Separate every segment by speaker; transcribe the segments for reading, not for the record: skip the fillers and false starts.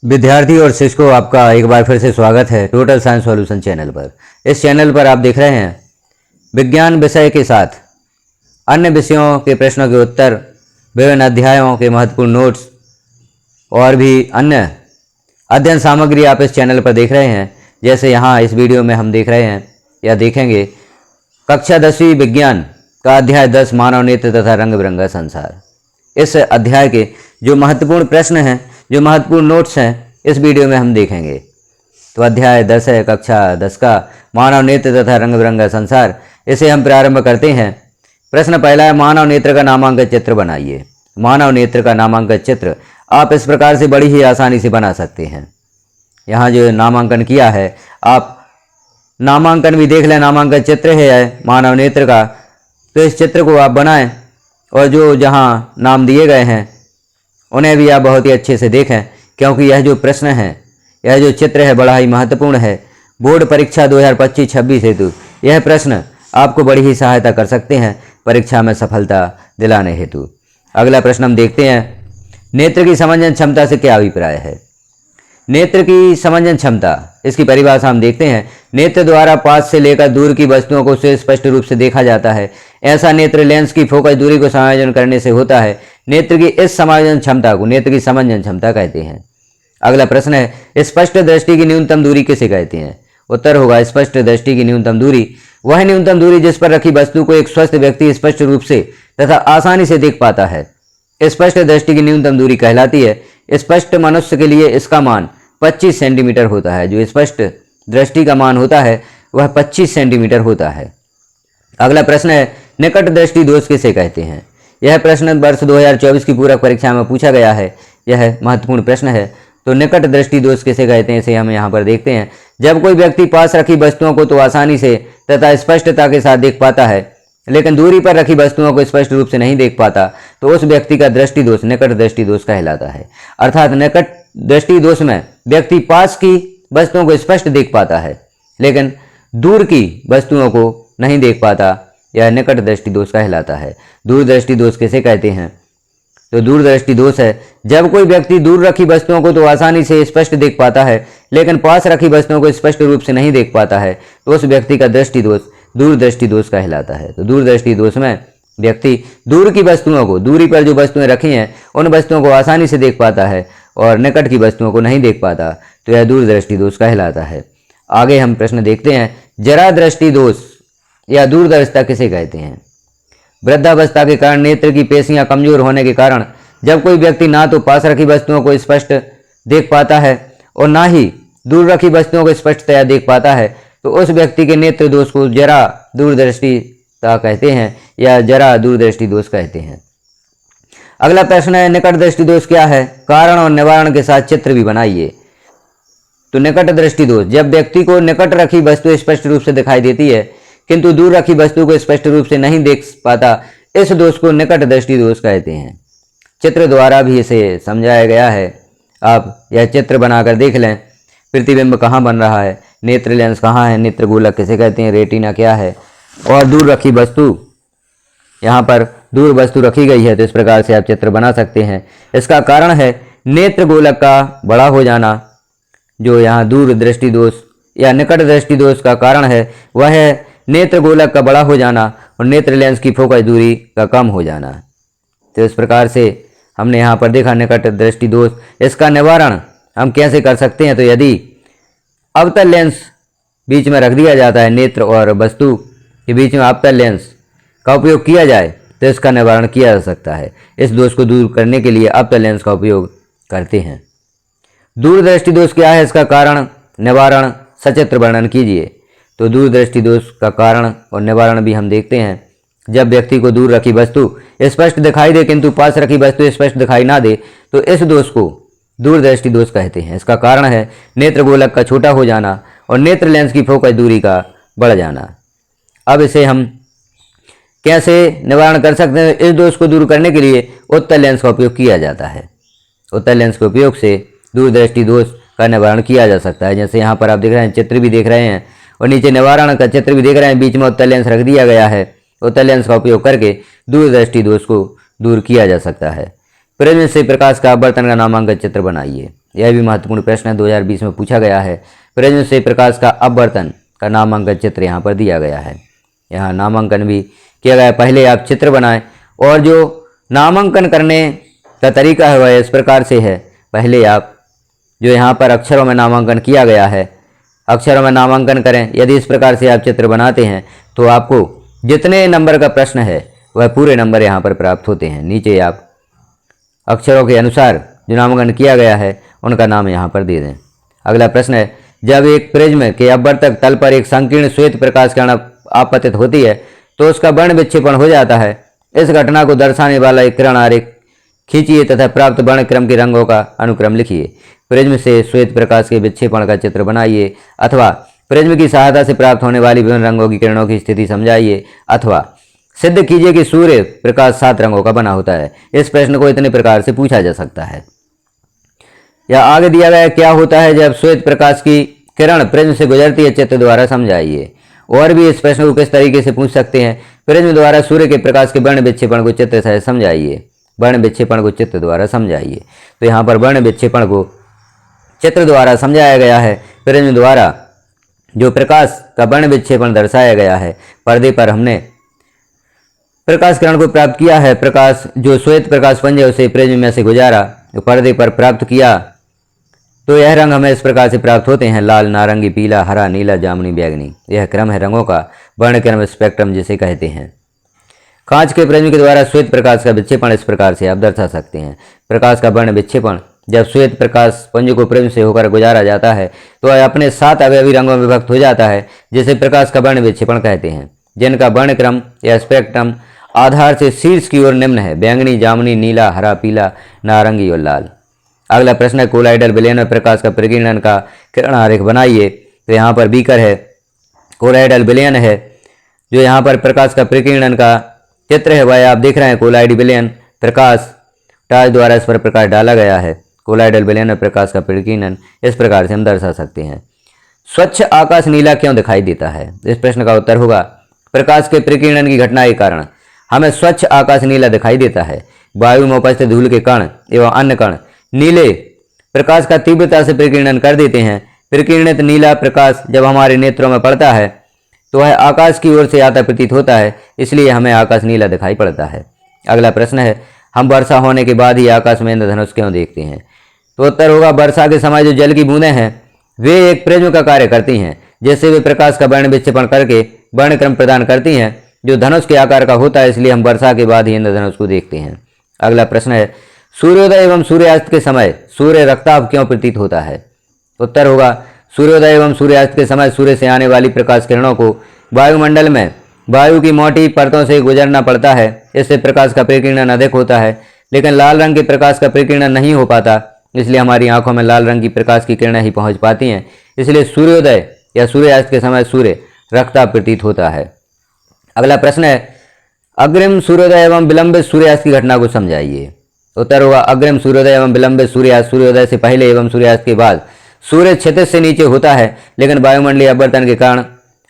Speaker 1: विद्यार्थी और शिक्षकों, आपका एक बार फिर से स्वागत है टोटल साइंस सॉल्यूशन चैनल पर। इस चैनल पर आप देख रहे हैं विज्ञान विषय के साथ अन्य विषयों के प्रश्नों के उत्तर, विभिन्न अध्यायों के महत्वपूर्ण नोट्स और भी अन्य अध्ययन सामग्री आप इस चैनल पर देख रहे हैं। जैसे यहाँ इस वीडियो में हम देख रहे हैं या देखेंगे कक्षा 10वीं विज्ञान का अध्याय 10 मानव नेत्र तथा रंग बिरंगा संसार। इस अध्याय के जो महत्वपूर्ण प्रश्न हैं, जो महत्वपूर्ण नोट्स हैं, इस वीडियो में हम देखेंगे। तो अध्याय 10 है कक्षा 10 का मानव नेत्र तथा रंग बिरंगा संसार। इसे हम प्रारंभ करते हैं। प्रश्न पहला है, मानव नेत्र का नामांकित चित्र बनाइए। मानव नेत्र का नामांकित चित्र आप इस प्रकार से बड़ी ही आसानी से बना सकते हैं। यहाँ जो नामांकन किया है, आप नामांकन भी देख लें, नामांकित चित्र है मानव नेत्र का। तो इस चित्र को आप बनाएं और जो जहाँ नाम दिए गए हैं उन्हें भी आप बहुत ही अच्छे से देखें, क्योंकि यह जो प्रश्न है, यह जो चित्र है, बड़ा ही महत्वपूर्ण है। बोर्ड परीक्षा 2025-26 हेतु यह प्रश्न आपको बड़ी ही सहायता कर सकते हैं परीक्षा में सफलता दिलाने हेतु। अगला प्रश्न हम देखते हैं, नेत्र की समंजन क्षमता से क्या अभिप्राय है। नेत्र की समंजन क्षमता, इसकी परिभाषा हम देखते हैं। नेत्र द्वारा पास से लेकर दूर की वस्तुओं को सुस्पष्ट रूप से देखा जाता है। ऐसा नेत्र लेंस की फोकस दूरी को समायोजन करने से होता है। नेत्र की इस समायोजन क्षमता को नेत्र की समंजन क्षमता कहते हैं। अगला प्रश्न है, स्पष्ट दृष्टि की न्यूनतम दूरी किसे कहते हैं। उत्तर होगा, स्पष्ट दृष्टि की न्यूनतम दूरी वह न्यूनतम दूरी जिस पर रखी वस्तु को एक स्वस्थ व्यक्ति स्पष्ट रूप से तथा आसानी से देख पाता है, स्पष्ट दृष्टि की न्यूनतम दूरी कहलाती है। स्पष्ट मनुष्य के लिए इसका मान 25 सेंटीमीटर होता है। जो स्पष्ट दृष्टि का मान होता है वह 25 सेंटीमीटर होता है। अगला प्रश्न है, निकट दृष्टि दोष किसे कहते हैं। यह प्रश्न वर्ष 2024 की पूरक परीक्षा में पूछा गया है। यह महत्वपूर्ण प्रश्न है। तो निकट दृष्टि दोष किसे कहते हैं, इसे हम यहाँ पर देखते हैं। जब कोई व्यक्ति पास रखी वस्तुओं को तो आसानी से तथा स्पष्टता के साथ देख पाता है, लेकिन दूरी पर रखी वस्तुओं को स्पष्ट रूप से नहीं देख पाता, तो उस व्यक्ति का दृष्टि दोष निकट दृष्टि दोष कहलाता है। अर्थात निकट दृष्टि दोष में व्यक्ति पास की वस्तुओं को स्पष्ट देख पाता है, लेकिन दूर की वस्तुओं को नहीं देख पाता, यह निकट दृष्टि दोष कहलाता है। दूरदृष्टि दोष किसे कहते हैं। तो दूरदृष्टि दोष है जब कोई व्यक्ति दूर रखी वस्तुओं को तो आसानी से स्पष्ट देख पाता है, लेकिन पास रखी वस्तुओं को स्पष्ट रूप से नहीं देख पाता है, तो उस व्यक्ति का दृष्टि दोष दूरदृष्टि दोष कहलाता है। तो दूरदृष्टि दोष में व्यक्ति दूर की वस्तुओं को, दूरी पर जो वस्तुएं रखी हैं, उन वस्तुओं को आसानी से देख पाता है और निकट की वस्तुओं को नहीं देख पाता, तो यह दूरदृष्टि दोष कहलाता है। आगे हम प्रश्न देखते हैं, जरा दृष्टि दोष या दूरदर्शिता किसे कहते हैं। वृद्धावस्था के कारण नेत्र की पेशियां कमजोर होने के कारण जब कोई व्यक्ति ना तो पास रखी वस्तुओं को स्पष्ट देख पाता है और ना ही दूर रखी वस्तुओं को स्पष्टतया देख पाता है, तो उस व्यक्ति के नेत्र दोष को जरा दूरदृष्टिता कहते हैं या जरा दूरदृष्टि दोष कहते हैं। अगला प्रश्न है, निकट दृष्टि दोष क्या है। कारण और निवारण के साथ चित्र भी बनाइए। तो निकट दृष्टि दोष, जब व्यक्ति को निकट रखी वस्तु स्पष्ट रूप से दिखाई देती है किंतु दूर रखी वस्तु को स्पष्ट रूप से नहीं देख पाता, इस दोष को निकट दृष्टि दोष कहते हैं। चित्र द्वारा भी इसे समझाया गया है। आप यह चित्र बनाकर देख लें, प्रतिबिंब कहाँ बन रहा है, नेत्र लेंस कहाँ है, नेत्र गोलक किसे कहते हैं, रेटिना क्या है, और दूर रखी वस्तु, यहाँ पर दूर वस्तु रखी गई है। तो इस प्रकार से आप चित्र बना सकते हैं। इसका कारण है नेत्र गोलक का बड़ा हो जाना। जो यहाँ दूर दृष्टि दोष या निकट दृष्टि दोष का कारण है वह है नेत्र गोलक का बड़ा हो जाना और नेत्र लेंस की फोकस दूरी का कम हो जाना। तो इस प्रकार से हमने यहाँ पर देखा निकट दृष्टि दोष। इसका निवारण हम कैसे कर सकते हैं। तो यदि अवतल लेंस बीच में रख दिया जाता है, नेत्र और वस्तु के बीच में अवतल लेंस का उपयोग किया जाए, तो इसका निवारण किया जा सकता है। इस दोष को दूर करने के लिए अवतल लेंस का उपयोग करते हैं। दूरदृष्टि दोष क्या है, इसका कारण, निवारण, सचित्र वर्णन कीजिए। तो दूरदृष्टि दोष का कारण और निवारण भी हम देखते हैं। जब व्यक्ति को दूर रखी वस्तु स्पष्ट दिखाई दे किंतु पास रखी वस्तु स्पष्ट दिखाई ना दे, तो इस दोष को दूरदृष्टि दोष कहते हैं। इसका कारण है नेत्र गोलक का छोटा हो जाना और नेत्र लेंस की फोकस दूरी का बढ़ जाना। अब इसे हम कैसे निवारण कर सकते हैं। इस दोष को दूर करने के लिए उत्तल लेंस का उपयोग किया जाता है। उत्तल लेंस के उपयोग से दूरदृष्टि दोष का निवारण किया जा सकता है। जैसे यहाँ पर आप देख रहे हैं, चित्र भी देख रहे हैं और नीचे निवारण का चित्र भी देख रहे हैं, बीच में उत्तल लेंस रख दिया गया है। उत्तल लेंस का उपयोग करके दूरदृष्टि दोष को दूर किया जा सकता है। प्रिज्म से प्रकाश का अपवर्तन का नामांकित चित्र बनाइए। यह भी महत्वपूर्ण प्रश्न है, 2020 में पूछा गया है। प्रिज्म से प्रकाश का अपवर्तन का नामांकन चित्र यहाँ पर दिया गया है। यहाँ नामांकन भी किया गया है। पहले आप चित्र बनाएं और जो नामांकन करने का तरीका है वह इस प्रकार से है। पहले आप जो यहाँ पर अक्षरों में नामांकन किया गया है, अक्षरों में नामांकन करें। यदि इस प्रकार से आप चित्र बनाते हैं तो आपको जितने नंबर का प्रश्न है वह पूरे नंबर यहाँ पर प्राप्त होते हैं। नीचे आप अक्षरों के अनुसार जो नामांकन किया गया है उनका नाम यहाँ पर दे दें। अगला प्रश्न है, जब एक प्रिज्म के अपवर्तक तल पर एक संकीर्ण श्वेत प्रकाश किरण आपतित होती है तो उसका वर्ण विक्षेपण हो जाता है। इस घटना को दर्शाने वाला एक किरण आरेख खींचिए तथा प्राप्त वर्ण क्रम के रंगों का अनुक्रम लिखिए। प्रिज्म से श्वेत प्रकाश के विक्षेपण का चित्र बनाइए अथवा प्रिज्म की सहायता से प्राप्त होने वाली विभिन्न रंगों की किरणों की स्थिति समझाइए अथवा सिद्ध कीजिए कि सूर्य प्रकाश 7 रंगों का बना होता है। इस प्रश्न को इतने प्रकार से पूछा जा सकता है। या आगे दिया गया क्या होता है जब श्वेत प्रकाश की किरण प्रिज्म से गुजरती है, चित्र द्वारा समझाइए। और भी इस प्रश्न को किस तरीके से पूछ सकते हैं, प्रिज्म द्वारा सूर्य के प्रकाश के वर्ण विक्षेपण को चित्र से समझाइए। वर्ण विक्षेपण को चित्र द्वारा समझाइए। तो यहाँ पर वर्ण विक्षेपण को चित्र द्वारा समझाया गया है। प्रिज्म द्वारा जो प्रकाश का वर्ण विक्षेपण दर्शाया गया है, पर्दे पर हमने प्रकाश किरण को प्राप्त किया है। प्रकाश जो श्वेत प्रकाश पुंज है उसे प्रिज्म में से गुजारा, पर्दे पर प्राप्त किया तो यह रंग हमें इस प्रकार से प्राप्त होते हैं, लाल, नारंगी, पीला, हरा, नीला, जामुनी, बैगनी। यह क्रम है रंगों का, वर्ण क्रम स्पेक्ट्रम जिसे कहते हैं। कांच के प्रिज्म के द्वारा श्वेत प्रकाश का विक्षेपण इस प्रकार से आप दर्शा सकते हैं। प्रकाश का वर्ण विक्षेपण, जब श्वेत प्रकाश पुंज को प्रिज्म से होकर गुजारा जाता है तो वह अपने 7 अवयवी रंगों में विभक्त हो जाता है, जिसे प्रकाश का वर्ण विक्षेपण कहते हैं, जिनका वर्ण क्रम या स्पेक्ट्रम आधार से शीर्ष की ओर निम्न है: बैंगनी, जामुनी, नीला, हरा, पीला, नारंगी और लाल। अगला प्रश्न है, कोलाइडल विलयन में प्रकाश का प्रकीर्णन का किरण आरेख बनाइए। तो यहाँ पर बीकर है, कोलाइडल विलयन है, जो यहाँ पर प्रकाश का प्रकीर्णन का चित्र है वह आप देख रहे हैं। कोलाइड विलयन प्रकाश टार्च द्वारा इस पर प्रकाश डाला गया है। कोलाइडल विलयन में प्रकाश का प्रकीर्णन इस प्रकार से हम दर्शा सकते हैं। स्वच्छ आकाश नीला क्यों दिखाई देता है? इस प्रश्न का उत्तर होगा, प्रकाश के प्रकीर्णन की घटना के कारण हमें स्वच्छ आकाश नीला दिखाई देता है। वायु में उपस्थित धूल के कण एवं अन्य कण नीले प्रकाश का तीव्रता से प्रकीर्णन कर देते हैं। प्रकीर्णित नीला प्रकाश जब हमारे नेत्रों में पड़ता है तो वह आकाश की ओर से आता प्रतीत होता है, इसलिए हमें आकाश नीला दिखाई पड़ता है। अगला प्रश्न है, हम वर्षा होने के बाद ही आकाश में इंद्रधनुष क्यों देखते हैं? तो उत्तर होगा, वर्षा के समय जो जल की बूंदें हैं वे एक प्रिज्म का कार्य करती हैं, जिससे वे प्रकाश का वर्ण विक्षेपण करके वर्ण क्रम प्रदान करती हैं जो धनुष के आकार का होता है, इसलिए हम वर्षा के बाद ही इंद्रधनुष को देखते हैं। अगला प्रश्न है, सूर्योदय एवं सूर्यास्त के समय सूर्य रक्ताभ क्यों प्रतीत होता है? उत्तर होगा, सूर्योदय एवं सूर्यास्त के समय सूर्य से आने वाली प्रकाश किरणों को वायुमंडल में वायु की मोटी परतों से गुजरना पड़ता है। इससे प्रकाश का प्रकीर्णन अधिक होता है, लेकिन लाल रंग के प्रकाश का प्रकीर्णन नहीं हो पाता, इसलिए हमारी आंखों में लाल रंग की प्रकाश की किरणें ही पहुंच पाती हैं। इसलिए सूर्योदय या सूर्यास्त के समय सूर्य रक्ताभ प्रतीत होता है। अगला प्रश्न है, अग्रिम सूर्योदय एवं विलंबित सूर्यास्त की घटना को समझाइए। उत्तर होगा, अग्रिम सूर्योदय एवं विलंबित सूर्यास्त सूर्योदय से पहले एवं सूर्यास्त के बाद सूर्य क्षितिज से नीचे होता है, लेकिन वायुमंडलीय अपवर्तन के कारण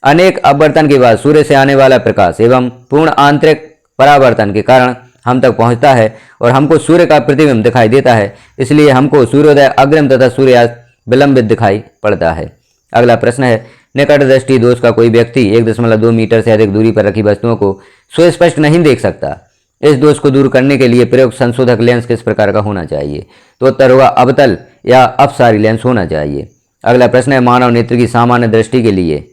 Speaker 1: अनेक अपवर्तन के बाद सूर्य से आने वाला प्रकाश एवं पूर्ण आंतरिक परावर्तन के कारण हम तक पहुंचता है और हमको सूर्य का प्रतिबिंब दिखाई देता है। इसलिए हमको सूर्योदय अग्रिम तथा सूर्यास्त विलंबित दिखाई पड़ता है। अगला प्रश्न है, निकट दृष्टि दोष का कोई व्यक्ति 1.2 मीटर से अधिक दूरी पर रखी वस्तुओं को सुस्पष्ट नहीं देख सकता। इस दोष को दूर करने के लिए प्रयुक्त संशोधक लेंस किस प्रकार का होना चाहिए? तो उत्तर होगा, अवतल या अपसारी लेंस होना चाहिए। अगला प्रश्न है, मानव नेत्र की सामान्य दृष्टि के लिए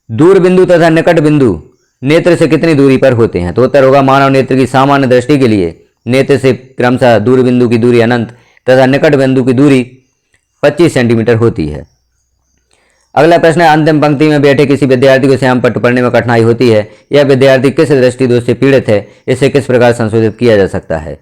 Speaker 1: दूर बिंदु तथा निकट बिंदु नेत्र से कितनी दूरी पर होते हैं? तो उत्तर होगा, मानव नेत्र की सामान्य दृष्टि के लिए नेत्र से क्रमशः दूर बिंदु की दूरी अनंत तथा निकट बिंदु की दूरी 25 सेंटीमीटर होती है। अगला प्रश्न है, अंतिम पंक्ति में बैठे किसी विद्यार्थी को श्याम पट्ट पढ़ने में कठिनाई होती है। यह विद्यार्थी किस दृष्टि दोष से पीड़ित है? इसे किस प्रकार संशोधित किया जा सकता है?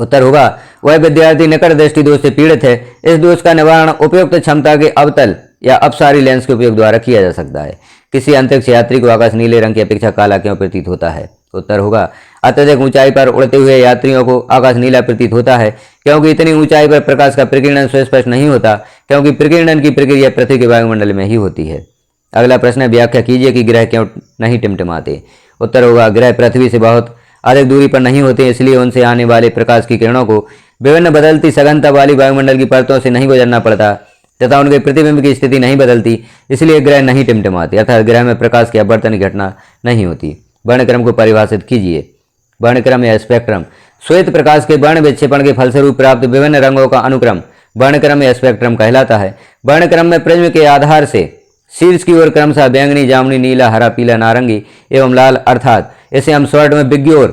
Speaker 1: उत्तर होगा, वह विद्यार्थी निकट दृष्टि दोष से पीड़ित है। इस दोष का निवारण उपयुक्त क्षमता के अवतल या अपसारी लेंस के उपयोग द्वारा किया जा सकता है। किसी अंतरिक्ष यात्री को आकाश नीले रंग की अपेक्षा काला क्यों प्रतीत होता है? उत्तर होगा, अत्यधिक ऊंचाई पर उड़ते हुए यात्रियों को आकाश नीला प्रतीत होता है, क्योंकि इतनी ऊंचाई पर प्रकाश का प्रकीर्णन सुस्पष्ट नहीं होता, क्योंकि प्रकीर्णन की प्रक्रिया पृथ्वी के वायुमंडल में ही होती है। अगला प्रश्न है, व्याख्या कीजिए कि ग्रह क्यों नहीं टिमटिमाते? उत्तर होगा, ग्रह पृथ्वी से बहुत अधिक दूरी पर नहीं होते, इसलिए उनसे आने वाले प्रकाश की किरणों को विभिन्न बदलती सघनता वाली वायुमंडल की परतों से नहीं गुजरना पड़ता तथा उनके प्रतिबिंब की स्थिति नहीं बदलती, इसलिए ग्रह नहीं टिमटिमाते, अर्थात ग्रह में प्रकाश की अपवर्तन की घटना नहीं होती। वर्णक्रम को परिभाषित कीजिए। वर्णक्रम या स्पेक्ट्रम श्वेत प्रकाश के वर्ण विक्षेपण के फलस्वरूप प्राप्त विभिन्न रंगों का अनुक्रम वर्णक्रम या स्पेक्ट्रम कहलाता है। वर्णक्रम में प्रिज्म के आधार से शीर्ष की ओर क्रमशः बैंगनी, जामुनी, नीला, हरा, पीला, नारंगी एवं लाल, अर्थात इसे हम शॉर्ट में विग्योर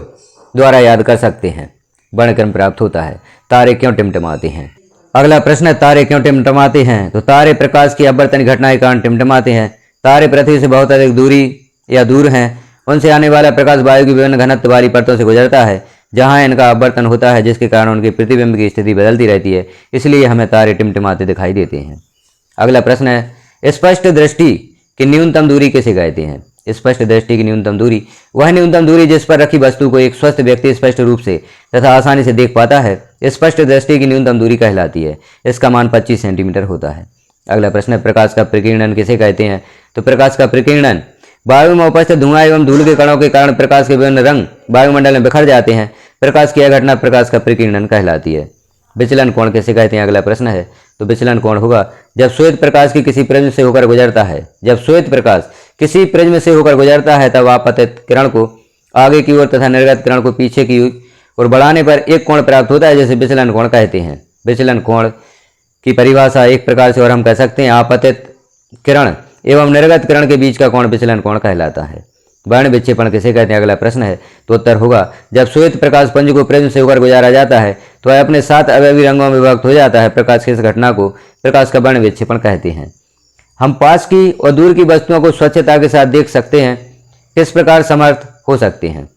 Speaker 1: द्वारा याद कर सकते हैं, वर्णक्रम प्राप्त होता है। तारे क्यों टिमटिमाते हैं? अगला प्रश्न है, तारे क्यों टिमटिमाते हैं? तो तारे प्रकाश की अपवर्तन घटना के कारण टिमटिमाते हैं। तारे पृथ्वी से बहुत अधिक दूरी या दूर हैं, उनसे आने वाला प्रकाश वायु की विभिन्न घनत्व वाली परतों से गुजरता है, जहां इनका अपवर्तन होता है, जिसके कारण उनके प्रतिबिंब की स्थिति बदलती रहती है, इसलिए हमें तारे टिमटिमाते दिखाई देते हैं। अगला प्रश्न है, स्पष्ट दृष्टि की न्यूनतम दूरी किसे कहते हैं? स्पष्ट दृष्टि की न्यूनतम दूरी वह न्यूनतम दूरी जिस पर रखी वस्तु को एक स्वस्थ व्यक्ति स्पष्ट रूप से तथा आसानी से देख पाता है, स्पष्ट दृष्टि की न्यूनतम दूरी कहलाती है। इसका मान 25 सेंटीमीटर होता है। अगला प्रश्न है, प्रकाश का प्रकीर्णन किसे कहते हैं? तो प्रकाश का प्रकीर्णन वायु में उपस्थित धुआं एवं धूल के कणों के कारण प्रकाश के विभिन्न रंग वायुमंडल में बिखर जाते हैं। प्रकाश की यह घटना प्रकाश का प्रकीर्णन कहलाती है। विचलन कोण किसे कहते हैं? अगला प्रश्न है, तो विचलन कोण होगा जब श्वेत प्रकाश की किसी प्रिज्म से होकर गुजरता है। जब श्वेत प्रकाश किसी प्रिज्म से होकर गुजरता है तब आपतित किरण को आगे की ओर तथा निर्गत किरण को पीछे की ओर बढ़ाने पर एक कोण प्राप्त होता है, जिसे विचलन कोण कहते हैं। विचलन कोण की परिभाषा एक प्रकार से और हम कह सकते हैं आपतित किरण एवं निर्गत किरण के बीच का कोण विचलन कोण कहलाता है। वर्ण विक्षेपण किसे कहते हैं? अगला प्रश्न है, तो उत्तर होगा जब श्वेत प्रकाश पुंज को प्रिज्म से होकर गुजारा जाता है तो वह अपने 7 अवयवी रंगों में विभक्त हो जाता है। प्रकाश की इस घटना को प्रकाश का वर्ण विक्षेपण कहते हैं। हम पास की और दूर की वस्तुओं को स्वच्छता के साथ देख सकते हैं, किस प्रकार समर्थ हो सकते हैं?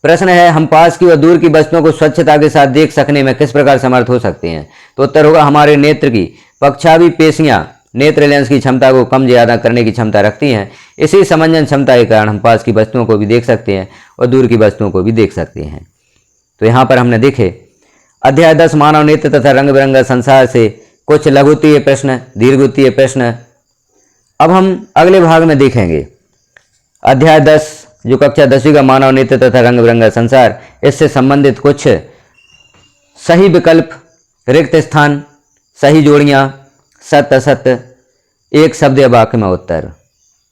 Speaker 1: प्रश्न है, हम पास की और दूर की वस्तुओं को स्वच्छता के साथ देख सकने में किस प्रकार समर्थ हो सकते हैं? तो उत्तर होगा हमारे नेत्र की पक्षावी पेशियां नेत्र लेंस की क्षमता को कम ज्यादा करने की क्षमता रखती हैं। इसी समंजन क्षमता के कारण हम पास की वस्तुओं को भी देख सकते हैं और दूर की वस्तुओं को भी देख सकते हैं। तो यहाँ पर हमने देखे अध्याय 10 मानव नेत्र तथा रंग बिरंगा संसार से कुछ लघुत्तीय प्रश्न, दीर्घोत्तीय प्रश्न। अब हम अगले भाग में देखेंगे अध्याय 10 जो कक्षा 10वीं का मानव नेत्र तथा रंग बिरंगा संसार, इससे संबंधित कुछ सही विकल्प, रिक्त स्थान, सही जोड़ियां, सत्य असत्य, एक शब्द या वाक्य में उत्तर।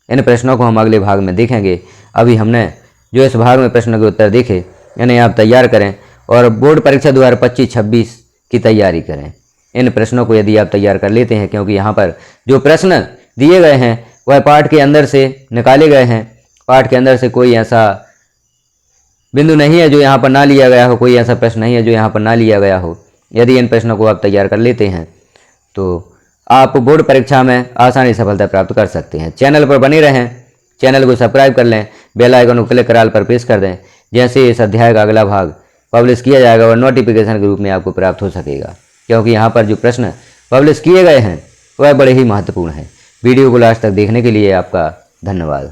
Speaker 1: इन प्रश्नों को हम अगले भाग में देखेंगे। अभी हमने जो इस भाग में प्रश्नों के उत्तर देखे, इन्हें आप तैयार करें और बोर्ड परीक्षा 2025-26 की तैयारी करें। इन प्रश्नों को यदि आप तैयार कर लेते हैं, क्योंकि यहाँ पर जो प्रश्न दिए गए हैं वह पाठ के अंदर से निकाले गए हैं। पाठ के अंदर से कोई ऐसा बिंदु नहीं है जो यहाँ पर ना लिया गया हो, कोई ऐसा प्रश्न नहीं है जो यहाँ पर ना लिया गया हो। यदि इन प्रश्नों को आप तैयार कर लेते हैं तो आप बोर्ड परीक्षा में आसानी सफलता प्राप्त कर सकते हैं। चैनल पर बने रहें, चैनल को सब्सक्राइब कर लें, बेल आइकन को क्लिक कर ऑल पर प्रेस कर दें, जैसे इस अध्याय का अगला भाग पब्लिश किया जाएगा और नोटिफिकेशन के रूप में आपको प्राप्त हो सकेगा। क्योंकि यहाँ पर जो प्रश्न पब्लिश किए गए हैं वह बड़े ही महत्वपूर्ण हैं। वीडियो को लास्ट तक देखने के लिए आपका धन्यवाद।